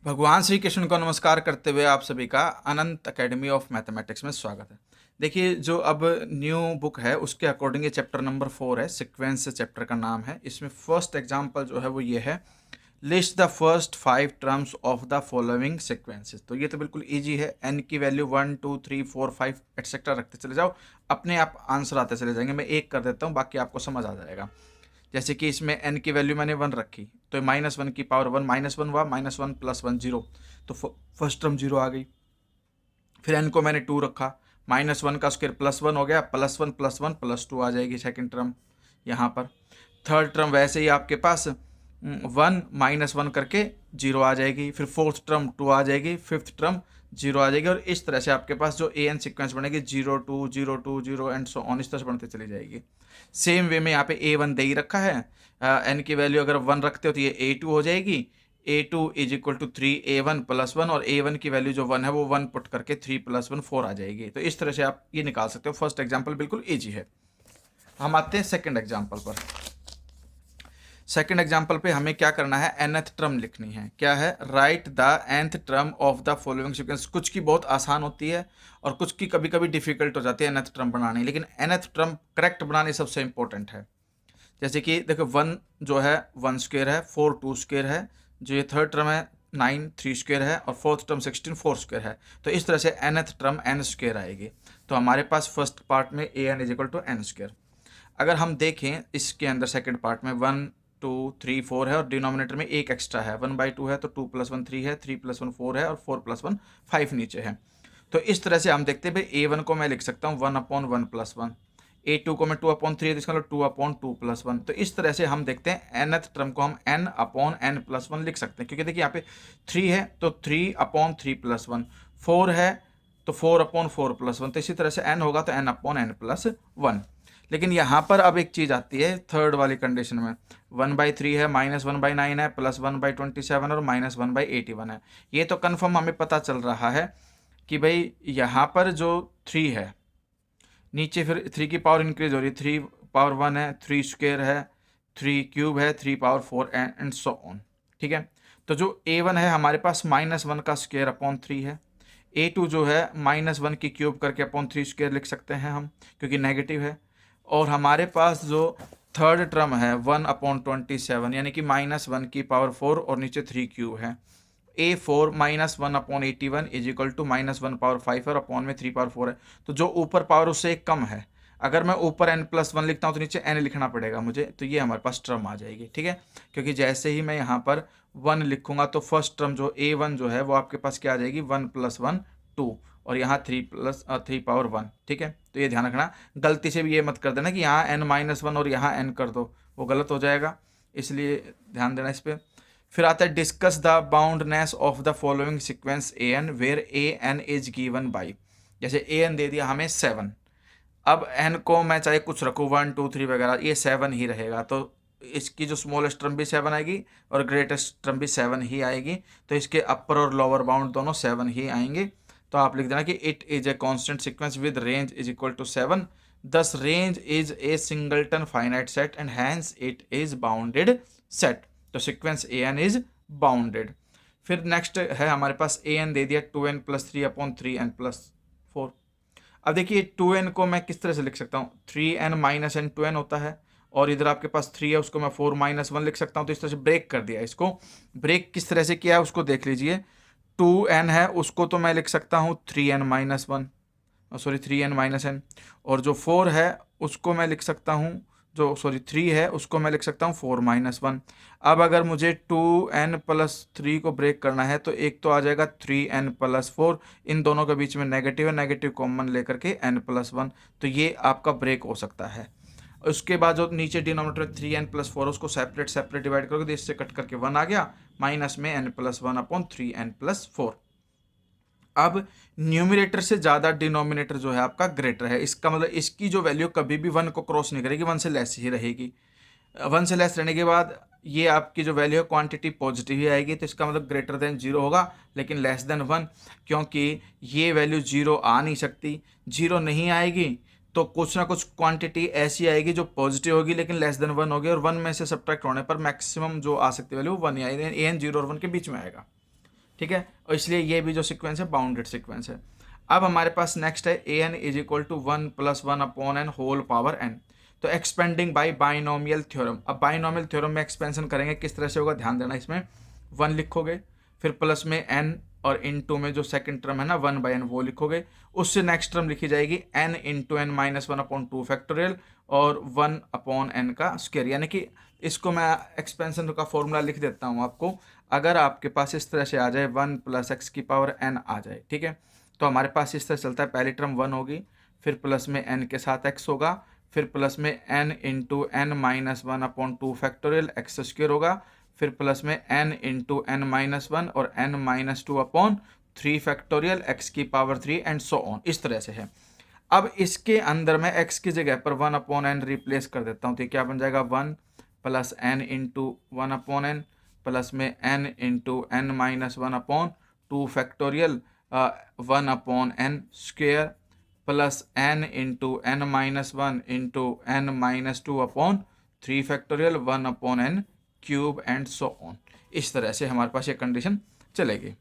भगवान श्री कृष्ण को नमस्कार करते हुए आप सभी का अनंत एकेडमी ऑफ मैथमेटिक्स में स्वागत है। देखिए, जो अब न्यू बुक है उसके अकॉर्डिंग ये चैप्टर नंबर 4 है, सीक्वेंस चैप्टर का नाम है। इसमें फर्स्ट एग्जांपल जो है वो ये है, list the first 5 terms of the following sequences. तो ये तो बिल्कुल इजी है, एन की वैल्यू 1 2 3 4 5 एटसेट्रा रखते चले जाओ, अपने आप आंसर आते चले जाएंगे। मैं एक कर देता हूँ, बाकी आपको समझ आ जाएगा। जैसे कि इसमें n की वैल्यू मैंने 1 रखी, तो -1 की पावर 1, -1 हुआ, -1 + 1 0, तो फर्स्ट टर्म 0 आ गई। फिर n को मैंने 2 रखा, -1 का स्क्वायर +1 हो गया, +1 + 1 +2 आ जाएगी सेकंड टर्म यहाँ पर। थर्ड टर्म वैसे ही आपके पास 1 -1 करके 0 आ जाएगी। फिर फोर्थ टर्म 2 आ जाएगी, फिफ्थ टर्म 0 आ जाएगी। और इस तरह से आपके पास जो an सीक्वेंस बनेगी 0 2 0 2 0 एंड सो ऑन, इस तरह से बनते चली जाएगी। सेम वे में यहाँ पे a1 दे ही रखा है, n की वैल्यू अगर 1 रखते हो तो ये a2 हो जाएगी। a2 = 3a1 + 1, और a1 की वैल्यू जो 1 है वो 1 पुट करके 3 + 1 4 आ जाएगी। तो इस तरह से आप ये निकाल सकते हो। फर्स्ट एग्जाम्पल बिल्कुल ईजी है। हम आते हैं सेकेंड एग्जाम्पल पर। सेकेंड एग्जाम्पल पे हमें क्या करना है, nth टर्म लिखनी है। क्या है, right the nth term of the following sequence. कुछ की बहुत आसान होती है और कुछ की कभी कभी डिफिकल्ट हो जाती है nth टर्म बनानी, लेकिन nth टर्म करेक्ट बनानी सबसे इंपॉर्टेंट है। जैसे कि देखो 1 जो है 1 स्क्वायर है, 4 2 स्क्वायर है, जो ये थर्ड टर्म है 9 3 स्क्वायर है, और फोर्थ टर्म 16 4 स्क्वायर है। तो इस तरह से nth टर्म n स्क्वायर आएगी। तो हमारे पास फर्स्ट पार्ट में an = n स्क्वायर। अगर हम देखें इसके अंदर सेकंड पार्ट में 1 2 3 4 है और डिनोमिनेटर में एक एक्स्ट्रा है, 1/2 है, तो 2 + 1 3 है, 3 + 1 4 है, और 4 + 1 5 नीचे है। तो इस तरह से हम देखते हैं भाई a1 को मैं लिख सकता हूँ 1/1 + 1, a2 को मैं 2/3 है, तो इसका मतलब 2/2 + 1। तो इस तरह से हम देखते हैं nth टर्म को हम n/n + 1 लिख सकते हैं, क्योंकि देखिए यहाँ पे 3 है तो 3/3 + 1, 4 है तो 4/4 + 1, तो इसी तरह से n होगा तो n/n + 1। लेकिन यहाँ पर अब एक चीज़ आती है थर्ड वाली कंडीशन में, 1/3 है, -1/9 है, +1/27 और -1/81 है। ये तो कन्फर्म हमें पता चल रहा है कि भाई यहाँ पर जो 3 है, नीचे फिर 3 की पावर इंक्रीज हो रही है, 3 पावर 1 है, 3 स्क्वायर है, 3 क्यूब है, 3 पावर 4 एंड सो ऑन। ठीक है, तो जो a1 है हमारे पास -1 का स्क्वायर अपॉन 3 है, a2 जो है -1 की क्यूब करके अपॉन 3 स्क्वायर लिख सकते हैं हम, क्योंकि नेगेटिव है। और हमारे पास जो थर्ड टर्म है 1/27, यानी कि -1 की पावर 4 और नीचे 3 क्यूब है। a4 -1/81 = -1 पावर 5 है और अपॉन में 3 पावर 4 है। तो जो ऊपर पावर उससे एक कम है, अगर मैं ऊपर n+1 लिखता हूँ तो नीचे n लिखना पड़ेगा मुझे, तो ये हमारे पास टर्म आ जाएगी। ठीक है, क्योंकि जैसे ही मैं यहाँ पर 1 लिखूंगा तो फर्स्ट टर्म जो a1 जो है वो आपके पास क्या आ जाएगी, 1 + 1 2, और यहाँ 3 पावर 1। ठीक है, तो ये ध्यान रखना, गलती से भी ये मत कर देना कि यहाँ n-1 और यहाँ n कर दो, वो गलत हो जाएगा, इसलिए ध्यान देना इस पर। फिर आता है discuss the boundedness of the following sequence an where an is given by. जैसे an दे दिया हमें 7, अब n को मैं चाहे कुछ रखूँ 1 2 3 वगैरह, ये 7 ही रहेगा, तो इसकी जो स्मॉलेस्ट टर्म भी 7 आएगी और ग्रेटेस्ट टर्म भी 7 ही आएगी। तो इसके अपर और लोअर बाउंड दोनों 7 ही आएंगे। तो आप लिख देना कि it is a constant sequence with range = 7, this range is a singleton finite set and hence it is bounded set. तो सीक्वेंस an इज बाउंडेड। फिर नेक्स्ट है हमारे पास an दे दिया 2n + 3/3n + 4। अब देखिए 2n को मैं किस तरह से लिख सकता हूँ, 3n - n 2n होता है, और इधर आपके पास 3 है उसको मैं 4 - 1 लिख सकता हूँ। तो इस तरह से ब्रेक कर दिया इसको। ब्रेक किस तरह से किया है उसको देख लीजिए। 2n है उसको तो मैं लिख सकता हूँ 3n - 1, सॉरी 3n - n, और जो 4 है उसको मैं लिख सकता हूँ, जो 3 है उसको मैं लिख सकता हूँ 4 - 1। अब अगर मुझे 2n + 3 को ब्रेक करना है तो एक तो आ जाएगा 3n + 4, इन दोनों के बीच में नेगेटिव है, नेगेटिव कॉमन लेकर के n + 1, तो ये आपका ब्रेक हो सकता है। उसके बाद जो नीचे डिनोमिनेटर 3n + 4 उसको सेपरेट सेपरेट डिवाइड करोगे तो इससे कट करके 1 आ गया, माइनस में n + 1/3n + 4। अब न्यूमरेटर से ज़्यादा डिनोमिनेटर जो है आपका ग्रेटर है, इसका मतलब इसकी जो वैल्यू कभी भी 1 को क्रॉस नहीं करेगी, 1 से लेस ही रहेगी। 1 से लेस रहने के बाद ये आपकी जो वैल्यू है क्वांटिटी पॉजिटिव ही आएगी, तो इसका मतलब ग्रेटर देन 0 होगा लेकिन लेस देन 1, क्योंकि ये वैल्यू 0 आ नहीं सकती। 0 नहीं आएगी तो कुछ ना कुछ क्वांटिटी ऐसी आएगी जो पॉजिटिव होगी लेकिन लेस देन 1 होगी, और 1 में से सब्ट्रैक्ट होने पर मैक्सिमम जो आ सकती वैल्यू 1 ही आएगी, an 0 और 1 के बीच में आएगा। ठीक है, और इसलिए ये भी जो सीक्वेंस है बाउंडेड सीक्वेंस है। अब हमारे पास नेक्स्ट है a n is equal to 1 + 1 upon n whole power n. तो एक्सपेंडिंग बाय बाइनोमियल थ्योरम। अब बाइनोमियल थ्योरम में एक्सपेंशन करेंगे, किस तरह से होगा ध्यान देना। इसमें 1 लिखोगे, फिर प्लस में n, और इनटू में जो सेकंड टर्म है ना 1/n वो लिखोगे। उससे नेक्स्ट टर्म लिखी जाएगी n into n minus 1/2 factorial और 1/n का स्क्वायर। यानी कि इसको मैं एक्सपेंशन का फॉर्मूला लिख देता हूँ आपको। अगर आपके पास इस तरह से आ जाए 1 + x की पावर n आ जाए, ठीक है, तो हमारे पास इस तरह चलता है। पहली टर्म 1 होगी, फिर प्लस में n के साथ x होगा, फिर प्लस में n into n minus 1/2 factorial x square होगा, फिर प्लस में n इंटू n माइनस 1 और n माइनस 2/3 फैक्टोरियल x की पावर 3 एंड सो ऑन। इस तरह से है। अब इसके अंदर मैं x की जगह पर 1/n रिप्लेस कर देता हूँ, तो क्या बन जाएगा 1 + n इंटू 1/n प्लस में n into n minus 1/2 factorial 1/n square plus n into n minus 1 into n minus 2/3 factorial 1/n cube and so on. इस तरह से हमारे पास ये कंडीशन चलेगी।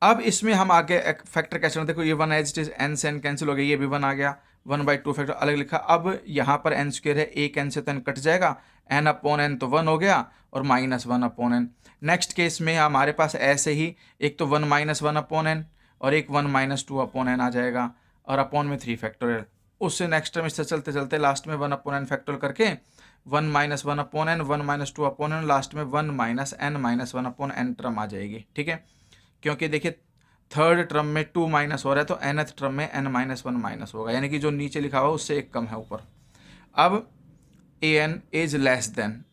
अब इसमें हम आगे फैक्टर कैसे, देखो ये 1 एज इट इज, n से n कैंसिल हो गया, ये भी 1 आ गया, 1/2 फैक्टर अलग लिखा। अब यहाँ पर n स्क्वायर है, एक n से तो n कट जाएगा, n/n तो 1 हो गया और माइनस 1/n। नेक्स्ट केस में हमारे पास ऐसे ही एक तो 1 माइनस 1/n और एक 1 माइनस 2/n आ जाएगा और अपॉन में 3 फैक्टोरियल। उससे नेक्स्ट टर्म इससे चलते चलते लास्ट में 1/n फैक्टोरियल करके 1 minus 1/n 1 minus 2/n last में 1 minus n minus 1/n term आ जाएगी। ठीक है, क्योंकि देखिए थर्ड टर्म में 2 माइनस हो रहा है तो nth टर्म में n माइनस 1 माइनस होगा, यानी कि जो नीचे लिखा हुआ उससे एक कम है ऊपर। अब an इज लेस देन,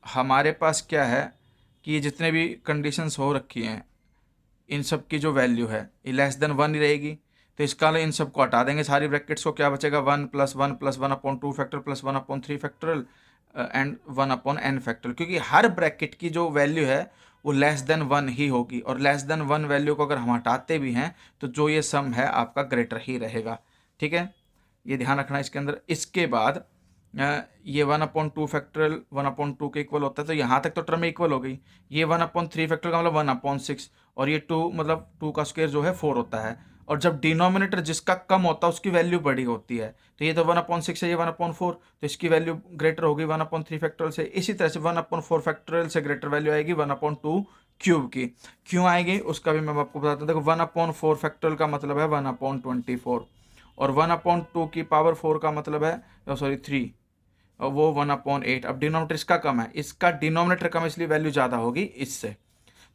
हमारे पास क्या है कि जितने भी कंडीशंस हो रखी हैं इन सब की जो वैल्यू है ये लेस देन 1 ही रहेगी। तो इसका इन सबको हटा देंगे सारी ब्रैकेट्स को, क्या बचेगा 1 + 1 + 1/2 factor plus 1/3 factorial and 1/n factorial, क्योंकि हर ब्रैकेट की जो वैल्यू है वो लेस देन 1 ही होगी और लेस देन 1 वैल्यू को अगर हम हटाते भी हैं तो जो ये सम है आपका ग्रेटर ही रहेगा। ठीक है, ये ध्यान रखना इसके अंदर। इसके बाद ये 1/2 फैक्टोरियल 1/2 के इक्वल होता है, तो यहाँ तक तो टर्म इक्वल हो गई। ये 1/3 फैक्टोरियल का मतलब 1/6 और ये 2 मतलब 2 का स्क्वायर जो है 4 होता है। और जब डिनोमिनेटर जिसका कम होता है उसकी वैल्यू बड़ी होती है, तो ये तो 1/6 है, ये 1/4, तो इसकी वैल्यू ग्रेटर होगी 1/3 फैक्टोरियल से। इसी तरह से 1/4 फैक्टोरियल से ग्रेटर वैल्यू आएगी 1/2 क्यूब की। क्यों आएगी उसका भी मैं आपको बताता हूँ। देखो 1/4 फैक्टोरियल का मतलब है 1/24 और 1/2 की पावर 4 का मतलब है सॉरी 3 और वो 1/8। अब डिनोमिनेटर इसका कम है, इसका डिनोमिनेटर कम इसलिए वैल्यू ज़्यादा होगी इससे।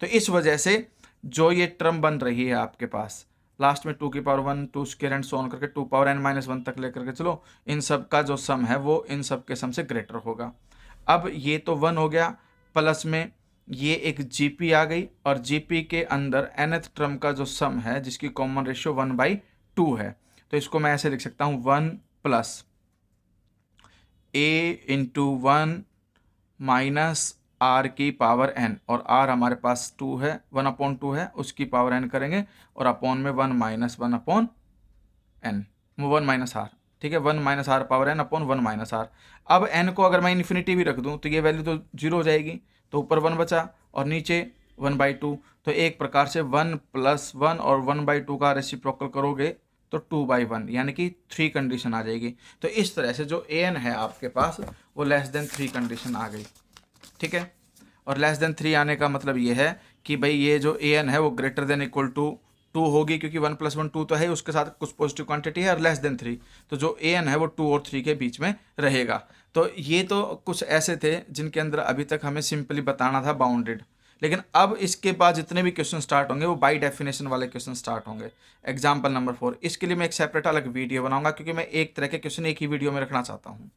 तो इस वजह से जो ये टर्म बन रही है आपके पास लास्ट में 2 की power 1 2 square and so on करके 2 पावर n माइनस 1 तक लेकर के चलो, इन सब का जो सम है वो इन सब के सम से ग्रेटर होगा। अब ये तो 1 हो गया, प्लस में ये एक जीपी आ गई और जीपी के अंदर nth टर्म का जो सम है जिसकी कॉमन रेशियो 1/2 है, तो इसको मैं ऐसे लिख सकता हूँ 1 + a इंटू 1 माइनस r की पावर n, और r हमारे पास 2 है 1/2 है, उसकी पावर n करेंगे और अपॉन में 1 माइनस 1/n 1 माइनस r। ठीक है, 1 minus r power n upon 1 minus r। अब n को अगर मैं इन्फिनिटी भी रख दूं तो ये वैल्यू तो 0 हो जाएगी, तो ऊपर 1 बचा और नीचे 1/2। तो एक प्रकार से 1 + 1 और 1/2 का रेसिप्रोकल करोगे तो 2/1 यानी कि 3 कंडीशन आ जाएगी। तो इस तरह से जो an है आपके पास वो लेस देन 3 कंडीशन आ गई। ठीक है, और लेस देन 3 आने का मतलब ये है कि भाई ये जो an है वो ग्रेटर देन इक्वल टू 2 होगी, क्योंकि 1 + 1 2 तो है, उसके साथ कुछ पॉजिटिव क्वांटिटी है, और लेस देन 3 तो जो an है वो 2 और 3 के बीच में रहेगा। तो ये तो कुछ ऐसे थे जिनके अंदर अभी तक हमें सिंपली बताना था बाउंडेड, लेकिन अब इसके बाद जितने भी क्वेश्चन स्टार्ट होंगे वो बाय डेफिनेशन वाले क्वेश्चन स्टार्ट होंगे। एग्जाम्पल नंबर 4, इसके लिए मैं एक सेपरेट अलग वीडियो बनाऊंगा क्योंकि मैं एक तरह के क्वेश्चन एक ही वीडियो में रखना चाहता हूँ।